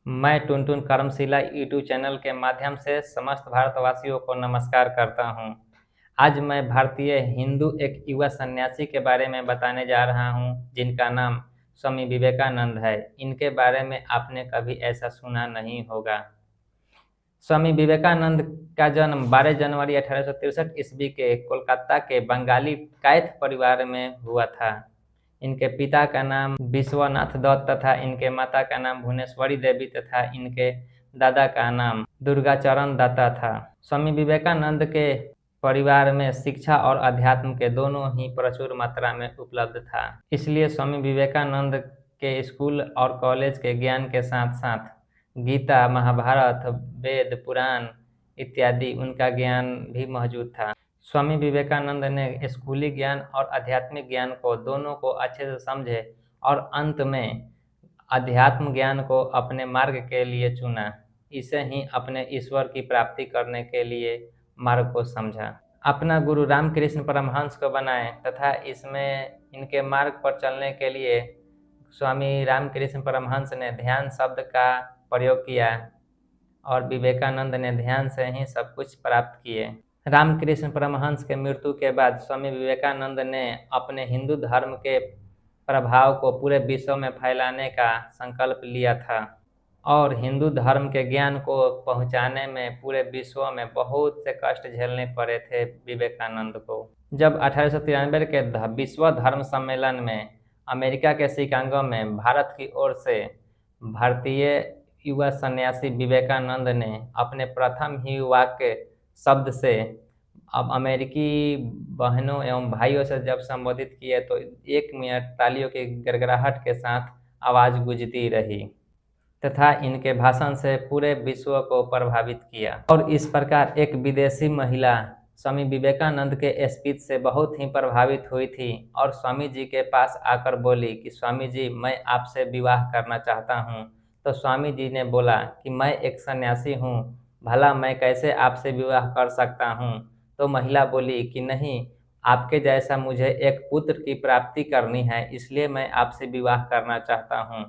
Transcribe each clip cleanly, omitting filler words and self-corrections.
मैं Tuntun कर्मशिला YouTube channel के माध्यम से समस्त भारतवासियों को नमस्कार करता हूं। आज मैं भारतीय हिंदू एक युवा सन्यासी के बारे में बताने जा रहा हूं, जिनका नाम स्वामी विवेकानंद है। इनके बारे में आपने कभी ऐसा सुना नहीं होगा। स्वामी विवेकानंद का जन्म 12 जनवरी 1863 ईस्वी के कोलकाता के बंगाली कैथ परिवार में हुआ था। इनके पिता का नाम विश्वनाथ दत्त तथा इनके माता का नाम भुवनेश्वरी देवी तथा इनके दादा का नाम दुर्गाचरण दत्ता था। स्वामी विवेकानंद के परिवार में शिक्षा और अध्यात्म के दोनों ही प्रचुर मात्रा में उपलब्ध था। इसलिए स्वामी विवेकानंद के स्कूल और कॉलेज के ज्ञान के साथ साथ गीता, महाभारत, वेद, पुराण इत्यादि उनका ज्ञान भी मौजूद था। स्वामी विवेकानंद ने स्कूली ज्ञान और आध्यात्मिक ज्ञान को दोनों को अच्छे से समझे और अंत में अध्यात्म ज्ञान को अपने मार्ग के लिए चुना। इसे ही अपने ईश्वर की प्राप्ति करने के लिए मार्ग को समझा। अपना गुरु रामकृष्ण परमहंस को बनाए तथा इसमें इनके मार्ग पर चलने के लिए स्वामी रामकृष्ण परमहंस ने ध्यान शब्द का प्रयोग किया और विवेकानंद ने ध्यान से ही सब कुछ प्राप्त किए। रामकृष्ण परमहंस के मृत्यु के बाद स्वामी विवेकानंद ने अपने हिंदू धर्म के प्रभाव को पूरे विश्व में फैलाने का संकल्प लिया था और हिंदू धर्म के ज्ञान को पहुंचाने में पूरे विश्व में बहुत से कष्ट झेलने पड़े थे विवेकानंद को। जब 1893 के विश्व धर्म सम्मेलन में अमेरिका के शिकागो में भारत की ओर से भारतीय युवा सन्यासी विवेकानंद ने अपने प्रथम ही वाक्य शब्द से अब अमेरिकी बहनों एवं भाइयों से जब संबोधित किए तो 1 मिनट तालियों की गड़गड़ाहट के साथ आवाज गूंजती रही तथा इनके भाषण से पूरे विश्व को प्रभावित किया। और इस प्रकार एक विदेशी महिला स्वामी विवेकानंद के स्पीच से बहुत ही प्रभावित हुई थी और स्वामी जी के पास आकर बोली कि स्वामी जी, मैं आपसे विवाह करना चाहता हूँ। तो स्वामी जी ने बोला कि मैं एक सन्यासी हूँ, भला मैं कैसे आपसे विवाह कर सकता हूँ। तो महिला बोली कि नहीं, आपके जैसा मुझे एक पुत्र की प्राप्ति करनी है, इसलिए मैं आपसे विवाह करना चाहता हूँ।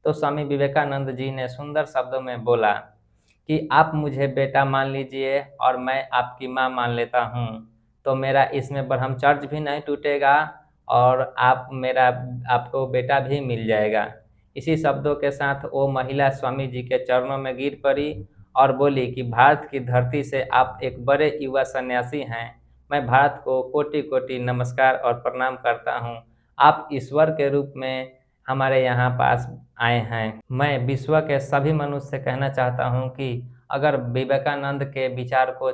तो स्वामी विवेकानंद जी ने सुंदर शब्दों में बोला कि आप मुझे बेटा मान लीजिए और मैं आपकी माँ मान लेता हूँ, तो मेरा इसमें ब्रह्मचर्य भी नहीं टूटेगा और आपको बेटा भी मिल जाएगा। इसी शब्दों के साथ वो महिला स्वामी जी के चरणों में गिर पड़ी और बोली कि भारत की धरती से आप एक बड़े युवा सन्यासी हैं। मैं भारत को कोटि कोटि नमस्कार और प्रणाम करता हूँ। आप ईश्वर के रूप में हमारे यहाँ पास आए हैं। मैं विश्व के सभी मनुष्य से कहना चाहता हूँ कि अगर विवेकानंद के विचार को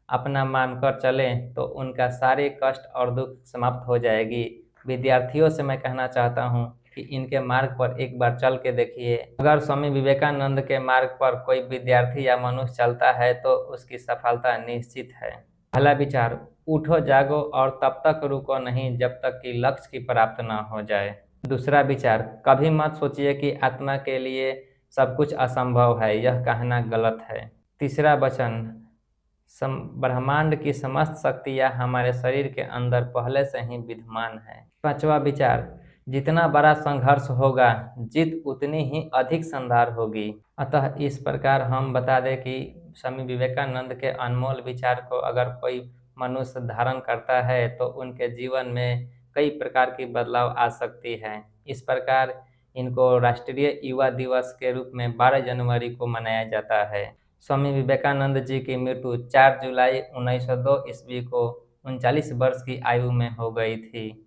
अपना मानकर चलें तो उनका सारे कष्ट और दुख समाप्त हो जाएगी। विद्यार्थियों से मैं कहना चाहता हूँ कि इनके मार्ग पर एक बार चल के देखिए। अगर स्वामी विवेकानंद के मार्ग पर कोई विद्यार्थी या मनुष्य चलता है तो उसकी सफलता निश्चित है। पहला विचार, उठो जागो और तब तक रुको नहीं जब तक कि लक्ष्य की प्राप्त न हो जाए। दूसरा विचार, कभी मत सोचिए कि आत्मा के लिए सब कुछ असंभव है, यह कहना गलत है। तीसरा वचन, ब्रह्मांड की समस्त शक्तियाँ हमारे शरीर के अंदर पहले से ही विद्यमान है। पांचवा विचार, जितना बड़ा संघर्ष होगा जीत उतनी ही अधिक शानदार होगी। अतः इस प्रकार हम बता दें कि स्वामी विवेकानंद के अनमोल विचार को अगर कोई मनुष्य धारण करता है तो उनके जीवन में कई प्रकार की बदलाव आ सकती है। इस प्रकार इनको राष्ट्रीय युवा दिवस के रूप में 12 जनवरी को मनाया जाता है। स्वामी विवेकानंद जी की मृत्यु 4 जुलाई 1902 ईस्वी को 39 वर्ष की आयु में हो गई थी।